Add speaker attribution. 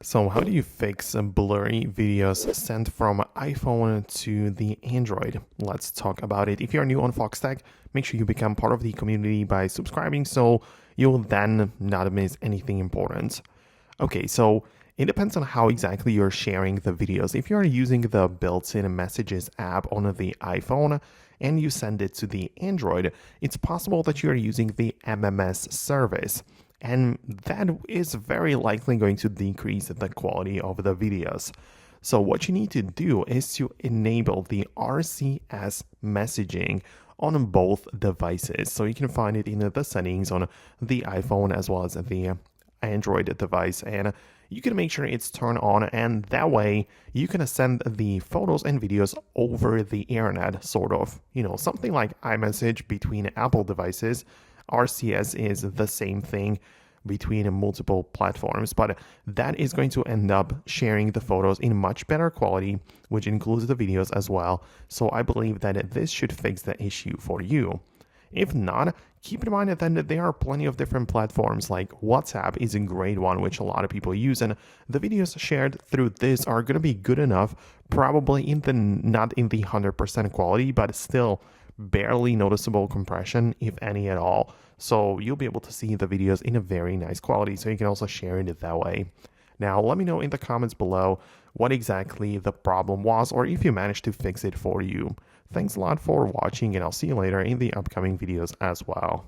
Speaker 1: So how do you fix blurry videos sent from iPhone to the Android? Let's talk about it. If you're new on Foxtecc, make sure you become part of the community by subscribing so you'll then not miss anything important. Okay, so it depends on how exactly you're sharing the videos. If you're using the built-in messages app on the iPhone and you send it to the Android, it's possible that you're using the MMS service. And that is very likely going to decrease the quality of the videos. So what you need to do is to enable the RCS messaging on both devices. So you can find it in the settings on the iPhone as well as the Android device, and you can make sure it's turned on, and that way you can send the photos and videos over the internet, sort of, something like iMessage between Apple devices. RCS is the same thing between multiple platforms, but that is going to end up sharing the photos in much better quality, which includes the videos as well. So I believe that this should fix the issue for you. If not, keep in mind that there are plenty of different platforms, like WhatsApp is a great one, which a lot of people use, and the videos shared through this are going to be good enough, probably not in the 100% quality, but still barely noticeable compression, if any at all. So you'll be able to see the videos in a very nice quality, so you can also share it that way. Now, let me know in the comments below what exactly the problem was, or if you managed to fix it for you. Thanks a lot for watching, and I'll see you later in the upcoming videos as well.